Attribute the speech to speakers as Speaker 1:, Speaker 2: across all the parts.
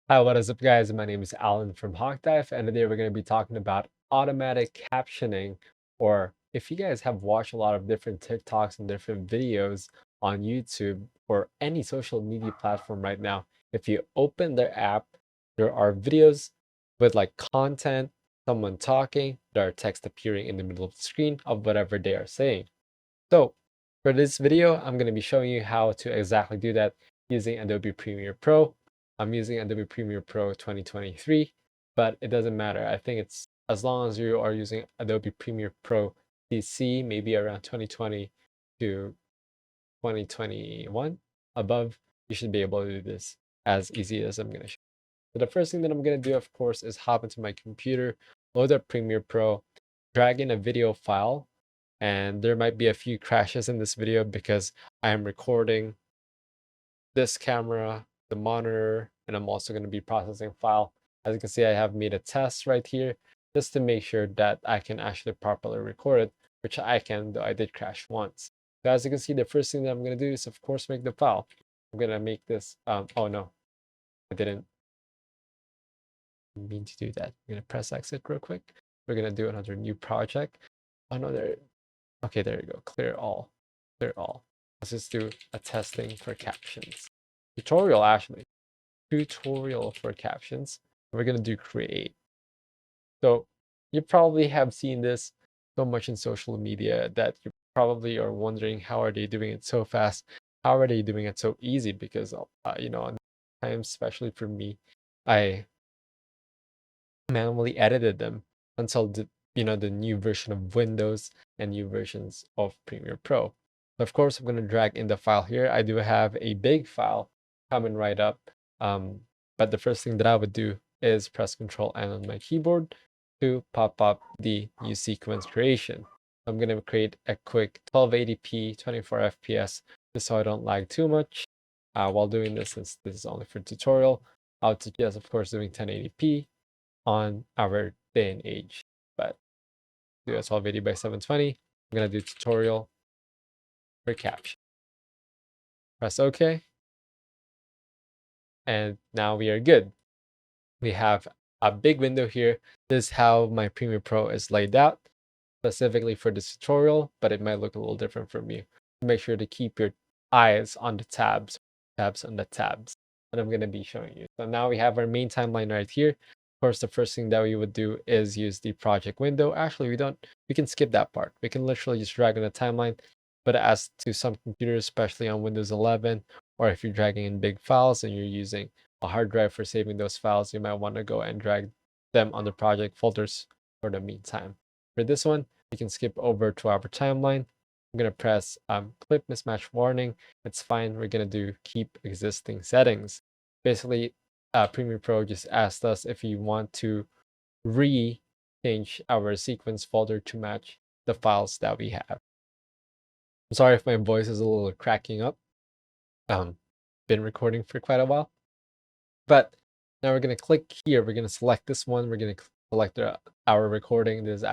Speaker 1: Hi, what is up, guys? My name is Alan from Hawkdive, and today we're going to be talking about automatic captioning. Or if you guys have watched a lot of different TikToks and different videos on YouTube or any social media platform right now, if you open their app, there are videos with like content, someone talking, there are text appearing in the middle of the screen of whatever they are saying. So for this video, I'm going to be showing you how to exactly do that using Adobe Premiere Pro. I'm using Adobe Premiere Pro 2023, but it doesn't matter. I think it's as long as you are using Adobe Premiere Pro CC, maybe around 2020 to 2021 above, you should be able to do this as easy as I'm going to show. So the first thing that I'm going to do, of course, is hop into my computer, load up Premiere Pro, drag in a video file, and there might be a few crashes in this video because I am recording this camera, the monitor, and I'm also going to be processing file. As you can see, I have made a test right here just to make sure that I can actually properly record it, which I can, though I did crash once. So as you can see, the first thing that I'm going to do is, of course, make the file. I'm going to make this, oh no, I didn't mean to do that. I'm going to press exit real quick. We're going to do another new project. Oh no, there, okay, there you go, clear all, clear all. Let's just do a testing for captions. Tutorial, actually. Tutorial for captions. We're going to do create. So you probably have seen this so much in social media that you probably are wondering how are they doing it so fast? How are they doing it so easy? Because times, especially for me, I manually edited them until the new version of Windows and new versions of Premiere Pro. Of course, I'm going to drag in the file here. I do have a big file coming right up. But the first thing that I would do is press Control N on my keyboard to pop up the new sequence creation. I'm going to create a quick 1280p 24 FPS just so I don't lag too much while doing this, since this is only for tutorial. I would suggest, of course, doing 1080p on our day and age. But do a 1280 by 720. I'm going to do tutorial for caption. Press OK. And now we are good. We have a big window here. This is how my Premiere Pro is laid out specifically for this tutorial, but it might look a little different from you. Make sure to keep your eyes on the tabs on the tabs that I'm going to be showing you. So now we have our main timeline right here. Of course, the first thing that we would do is use the project window. Actually, we can skip that part. We can literally just drag on the timeline. But as to some computers, especially on Windows 11, or if you're dragging in big files and you're using a hard drive for saving those files, you might want to go and drag them on the project folders for the meantime. For this one, we can skip over to our timeline. I'm going to press clip mismatch warning. It's fine. We're going to do keep existing settings. Basically, Premiere Pro just asked us if you want to change our sequence folder to match the files that we have. I'm sorry if my voice is a little cracking up. Been recording for quite a while. But now we're going to click here. We're going to select this one. We're going to select our recording. This is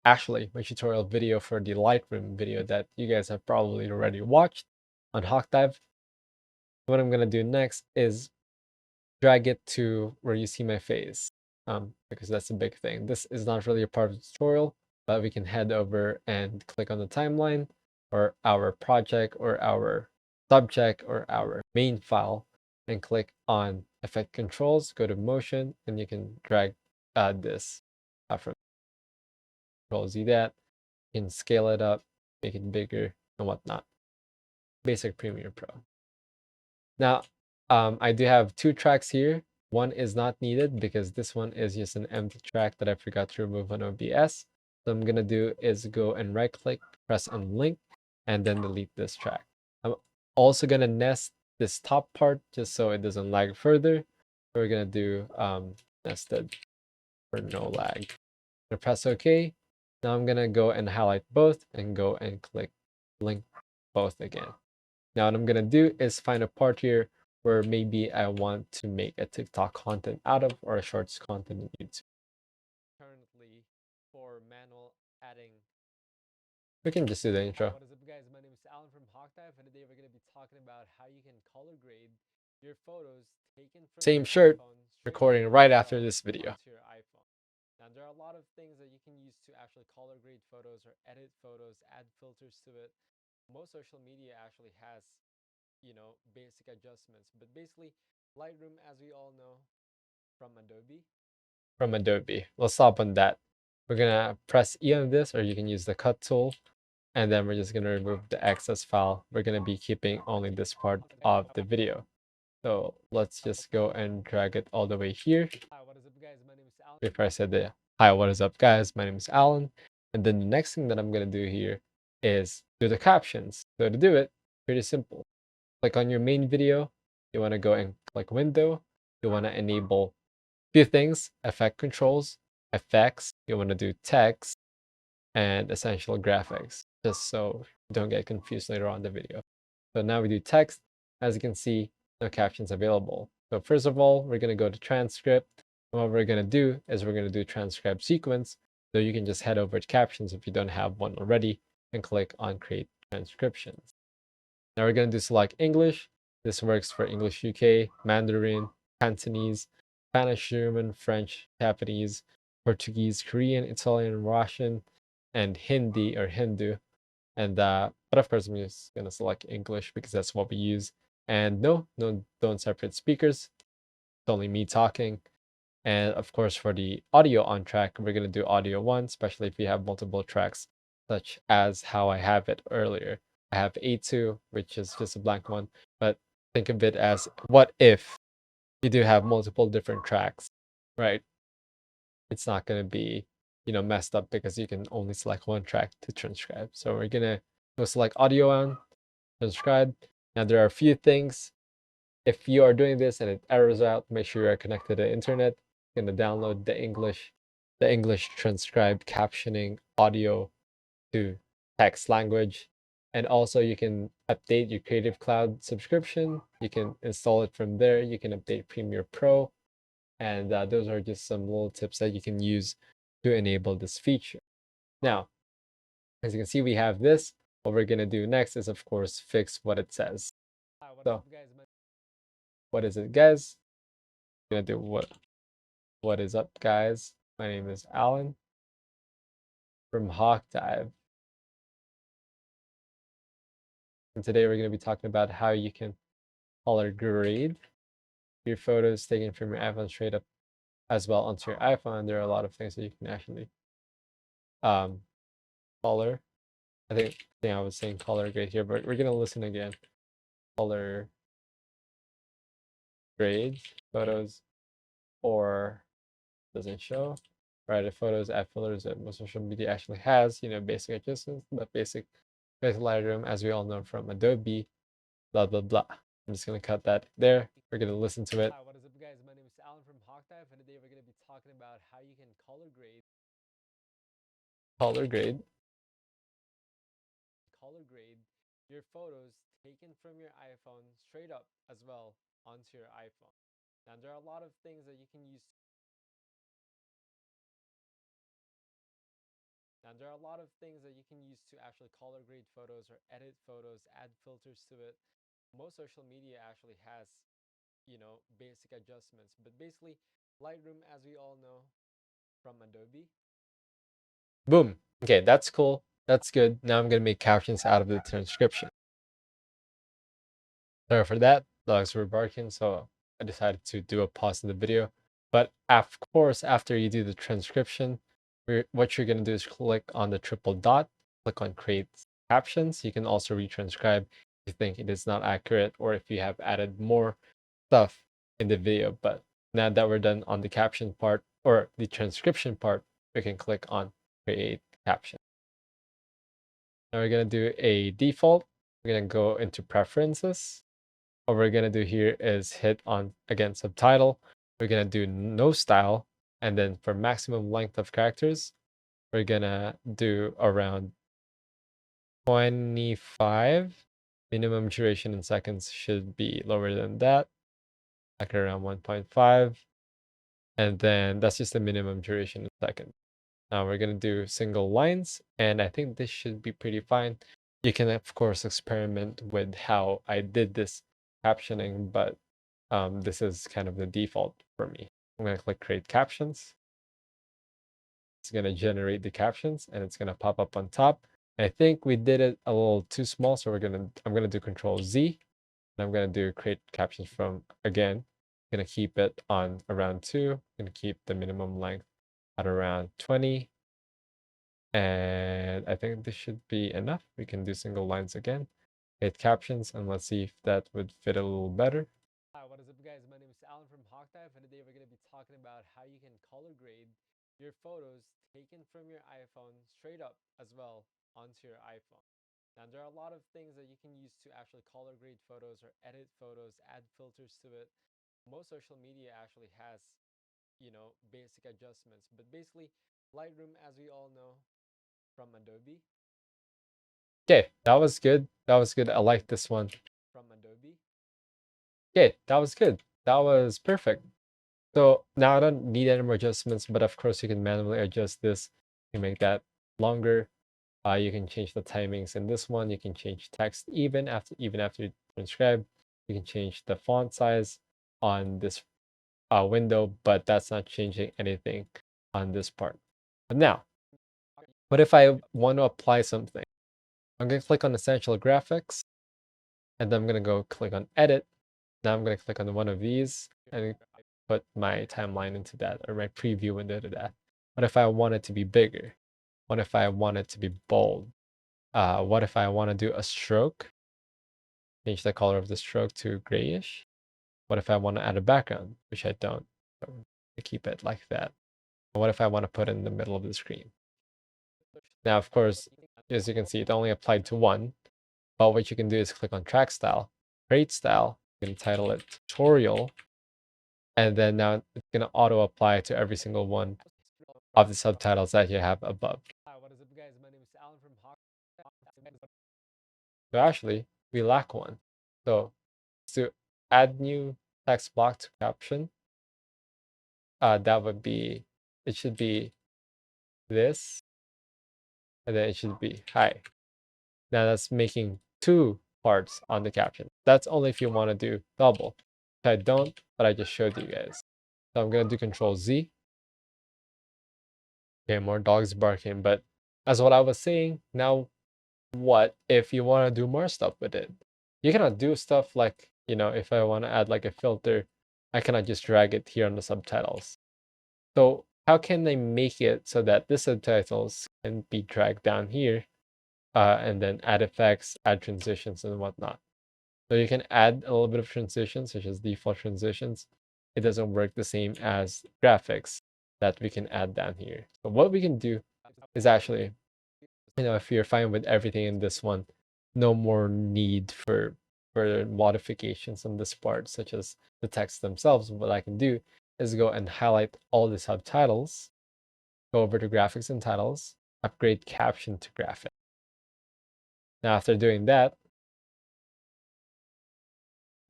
Speaker 1: actually my tutorial video for the Lightroom video that you guys have probably already watched on Hawkdive. What I'm going to do next is drag it to where you see my face, because that's a big thing. This is not really a part of the tutorial, but we can head over and click on the timeline or our project or our subject or our main file and click on effect controls, go to motion, and you can drag this from Control Z that. You can scale it up, make it bigger and whatnot. Basic Premiere Pro. Now, I do have two tracks here. One is not needed because this one is just an empty track that I forgot to remove on OBS. So I'm gonna do is go and right click, press on link, and then delete this track. I'm also gonna nest this top part just so it doesn't lag further. So we're gonna do nested for no lag. I'm gonna press OK. Now I'm gonna go and highlight both and go and click link both again. Now what I'm gonna do is find a part here where maybe I want to make a TikTok content out of or a shorts content in YouTube. Currently, for manual adding, we can just do the intro. What is up, guys? My name is Alan from Hawkdive, and today we're gonna be talking about how you can color grade your photos Same shirt, recording right after this video. Now, there are a lot of things that you can use to actually color grade photos or edit photos, add filters to it. Most social media actually has, basic adjustments. But basically, Lightroom, as we all know, from Adobe. We'll stop on that. We're gonna press E on this, or you can use the cut tool, and then we're just gonna remove the excess file. We're gonna be keeping only this part of the video. So let's just go and drag it all the way here. Hi, what is up, guys? My name is Alan. Before I said that, hi, what is up, guys? My name is Alan. And then the next thing that I'm gonna do here is do the captions. So to do it, pretty simple. Click on your main video. You wanna go and click Window. You wanna enable a few things: effect controls, effects. You wanna do text and essential graphics, just so you don't get confused later on in the video. So now we do text. As you can see, no captions available. So first of all, we're going to go to transcript. And what we're going to do is we're going to do transcribe sequence. So you can just head over to captions if you don't have one already and click on create transcriptions. Now we're going to do select English. This works for English UK, Mandarin, Cantonese, Spanish, German, French, Japanese, Portuguese, Korean, Italian, Russian, and Hindi or Hindu. And but of course, I'm just gonna select English because that's what we use. And no, don't separate speakers. It's only me talking. And of course, for the audio on track, we're gonna do audio one, especially if you have multiple tracks, such as how I have it earlier. I have A2, which is just a blank one, but think of it as what if you do have multiple different tracks, right? It's not gonna be, messed up because you can only select one track to transcribe. So we're gonna go select audio on, transcribe. Now there are a few things. If you are doing this and it errors out, make sure you are connected to the internet. You're gonna download the English transcribed captioning audio to text language. And also you can update your Creative Cloud subscription. You can install it from there. You can update Premiere Pro. And those are just some little tips that you can use to enable this feature. Now, as you can see, we have this. What we're going to do next is, of course, fix what it says. So, what is it, guys? I'm going to do what is up, guys? My name is Alan from Hawk Dive. And today we're going to be talking about how you can color grade your photos taken from your iPhone straight up as well onto your iPhone. There are a lot of things that you can actually color. I think I was saying color grade here, but we're gonna listen again. Color grade photos or doesn't show. Right, if photos add filters that most social media actually has, basic adjustments, but basic Lightroom, as we all know from Adobe, blah blah blah. I'm just gonna cut that there. We're gonna listen to it. Hi, what is up, guys? My name is Alan from Hawkdive, and today we're gonna be talking about how you can color grade your photos taken from your iPhone straight up as well onto your iPhone. Now there are a lot of things that you can use. To actually color grade photos or edit photos, add filters to it. Most social media actually has, basic adjustments. But basically, Lightroom, as we all know from Adobe. Boom. Okay, that's cool. That's good. Now I'm gonna make captions out of the transcription. Sorry for that. Dogs were barking, so I decided to do a pause in the video. But of course, after you do the transcription, what you're going to do is click on the triple dot, click on create captions. You can also retranscribe if you think it is not accurate or if you have added more stuff in the video. But now that we're done on the caption part or the transcription part, we can click on create caption. Now we're going to do a default. We're going to go into preferences. What we're going to do here is hit on, again, subtitle. We're going to do no style. And then for maximum length of characters, we're going to do around 25. Minimum duration in seconds should be lower than that, like around 1.5. And then that's just the minimum duration in seconds. Now we're going to do single lines. And I think this should be pretty fine. You can, of course, experiment with how I did this captioning, but this is kind of the default for me. I'm going to click create captions. It's going to generate the captions and it's going to pop up on top. I think we did it a little too small, so I'm going to do Control Z, and I'm going to do create captions from again. I'm going to keep it on around 2. I'm going to keep the minimum length at around 20. And I think this should be enough. We can do single lines again. Create captions, and let's see if that would fit a little better. Hi, what is up, guys? My name is Alan from Hawkdive, and today we're going to be talking about how you can color grade your photos taken from your iPhone straight up as well onto your iPhone. Now, there are a lot of things that you can use to actually color grade photos or edit photos, add filters to it. Most social media actually has, basic adjustments, but basically, Lightroom, as we all know, from Adobe. Okay, that was good. That was good. I like this one. From Adobe. Okay, that was good. That was perfect. So now I don't need any more adjustments, but of course you can manually adjust this. You make that longer. You can change the timings in this one. You can change text even after you transcribe. You can change the font size on this window, but that's not changing anything on this part. But now, what if I want to apply something? I'm going to click on Essential Graphics, and then I'm going to go click on Edit. Now I'm going to click on one of these and put my timeline into that, or my preview window to that. What if I want it to be bigger? What if I want it to be bold? What if I want to do a stroke? Change the color of the stroke to grayish. What if I want to add a background, which I don't? So I keep it like that. What if I want to put it in the middle of the screen? Now, of course, as you can see, it only applied to one. But what you can do is click on track style, create style. You can title it tutorial. And then now it's going to auto apply to every single one of the subtitles that you have above. Hi, what is up, guys? My name is Alan from Hawk. So actually, we lack one. So to add new text block to caption, that would be, it should be this, and then it should be hi. Now that's making 2 parts on the caption. That's only if you want to do double. I don't, but I just showed you guys. So I'm going to do Control Z. Okay, more dogs barking. But as what I was saying, now what if you want to do more stuff with it? You cannot do stuff like, if I want to add like a filter, I cannot just drag it here on the subtitles. So how can they make it so that the subtitles can be dragged down here and then add effects, add transitions and whatnot? So you can add a little bit of transitions, such as default transitions. It doesn't work the same as graphics that we can add down here. So what we can do is actually, if you're fine with everything in this one, no more need for modifications on this part, such as the text themselves. What I can do is go and highlight all the subtitles, go over to graphics and titles, upgrade caption to graphic. Now, after doing that,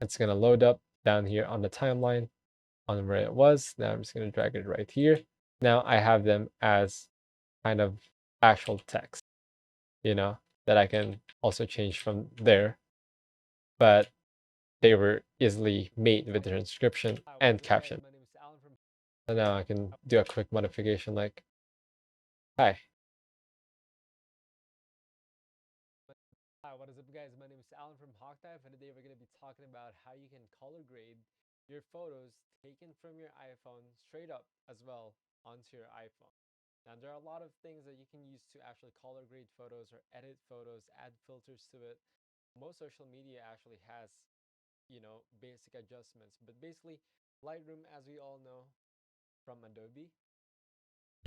Speaker 1: it's going to load up down here on the timeline on where it was. Now I'm just going to drag it right here. Now I have them as kind of actual text, that I can also change from there. But they were easily made with the transcription and caption. So now I can do a quick modification like, hi. Hi, what is up, guys? My name is Alan from Hawkdive, and today we're going to be talking about how you can color grade your photos taken from your iPhone straight up as well onto your iPhone. Now, there are a lot of things that you can use to actually color grade photos or edit photos, add filters to it. Most social media actually has, basic adjustments, but basically, Lightroom, as we all know, from Adobe.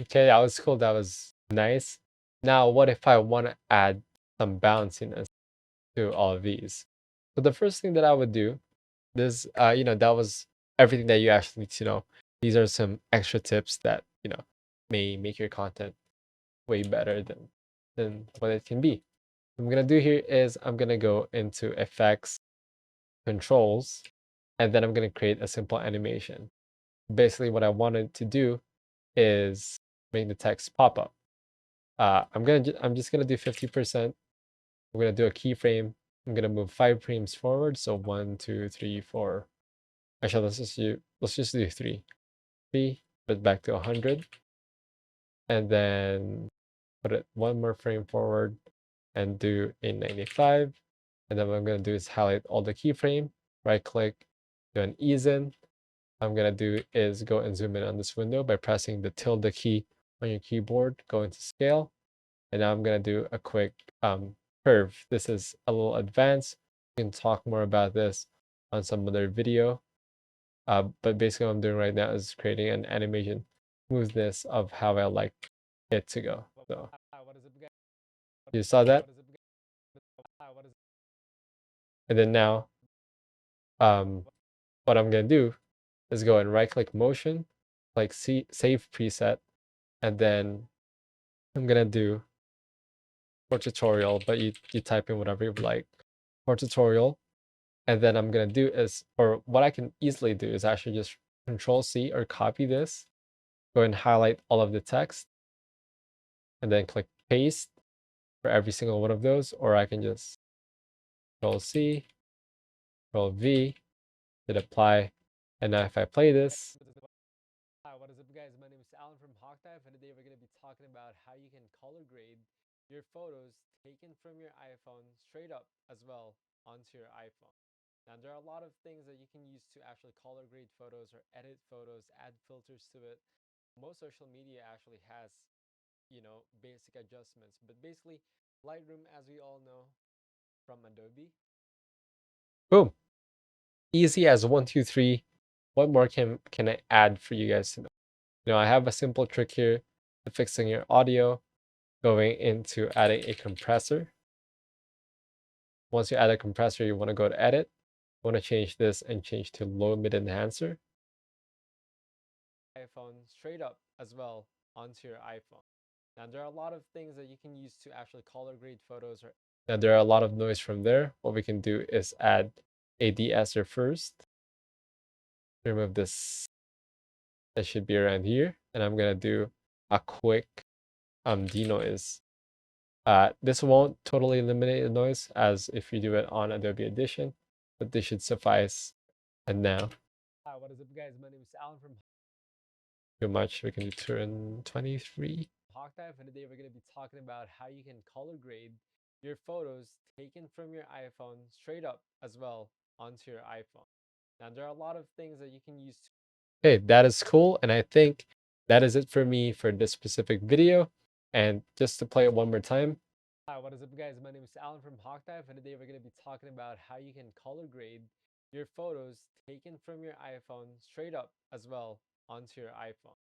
Speaker 1: Okay, that was cool. That was nice. Now, what if I want to add some bounciness to all of these? So the first thing that I would do, that was everything that you actually need to know. These are some extra tips that, may make your content way better than what it can be. What I'm gonna do here is I'm gonna go into effects, controls, and then I'm gonna create a simple animation. Basically, what I wanted to do is make the text pop up. I'm just gonna do 50%. I'm gonna do a keyframe. I'm gonna move 5 frames forward. So 1, 2, 3, 4, Actually, let's just do 3. 3, put it back to 100, and then put it one more frame forward and do a 95. And then what I'm gonna do is highlight all the keyframe, right click, do an ease in. What I'm gonna do is go and zoom in on this window by pressing the tilde key on your keyboard, go into scale. And now I'm gonna do a quick curve. This is a little advanced. We can talk more about this on some other video. But basically what I'm doing right now is creating an animation smoothness of how I like it to go. So you saw that? And then now what I'm gonna do is go and right click motion, like save preset, and then I'm gonna do for tutorial, but you type in whatever you like for tutorial. And then I'm gonna do is, or what I can easily do is actually just Control C or copy this, go and highlight all of the text, and then click paste for every single one of those, or I can just Control C, Control V, hit apply, and now if I play this. Hi, what is up guys? My name is Alan from Hawkdive, and today we're going to be talking about how you can color grade your photos taken from your iPhone straight up as well onto your iPhone. Now there are a lot of things that you can use to actually color grade photos or edit photos, add filters to it. Most social media actually has, basic adjustments, but basically Lightroom, as we all know from Adobe. Boom. Easy as 1, 2, 3. What more can I add for you guys to know? I have a simple trick here to fixing your audio, going into adding a compressor. Once you add a compressor, you want to go to edit. You want to change this and change to low mid enhancer. iPhone straight up as well onto your iPhone. Now there are a lot of things that you can use to actually color grade photos. Now there are a lot of noise from there. What we can do is add a de-esser first. Remove this. That should be around here, and I'm gonna do a quick denoise. This won't totally eliminate the noise as if you do it on Adobe Edition, but this should suffice. And now, hi, what is up guys? My name is Alan from too much. We can turn 23. Hawkdive, and today we're going to be talking about how you can color grade your photos taken from your iPhone straight up as well onto your iPhone. Now there are a lot of things that you can use to. Okay, that is cool, and I think that is it for me for this specific video. And just to play it one more time. Hi, what is up guys? My name is Alan from Hawkdive, and today we're going to be talking about how you can color grade your photos taken from your iPhone straight up as well onto your iPhone.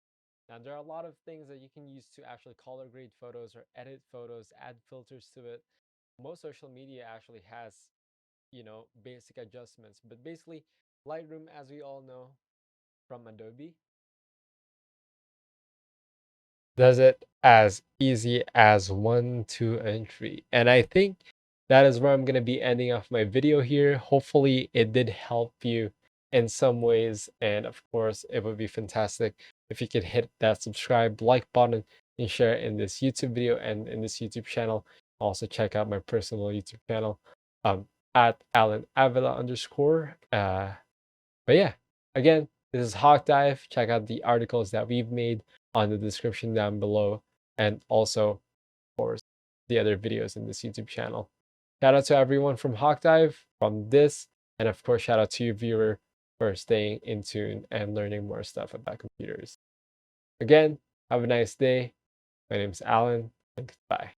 Speaker 1: Now there are a lot of things that you can use to actually color grade photos or edit photos, add filters to it. Most social media actually has, basic adjustments, but basically Lightroom, as we all know from Adobe, does it as easy as 1, 2, and 3. And I think that is where I'm going to be ending off my video here. Hopefully it did help you in some ways. And of course, it would be fantastic if you could hit that subscribe, like button, and share it in this YouTube video and in this YouTube channel. Also check out my personal YouTube channel at Alan Avila _. But yeah, again, this is Hawk Dive. Check out the articles that we've made on the description down below, and also, of course, the other videos in this YouTube channel. Shout out to everyone from Hawk Dive, from this, and of course, shout out to you, viewer, for staying in tune and learning more stuff about computers. Again, have a nice day. My name's Alan, and goodbye.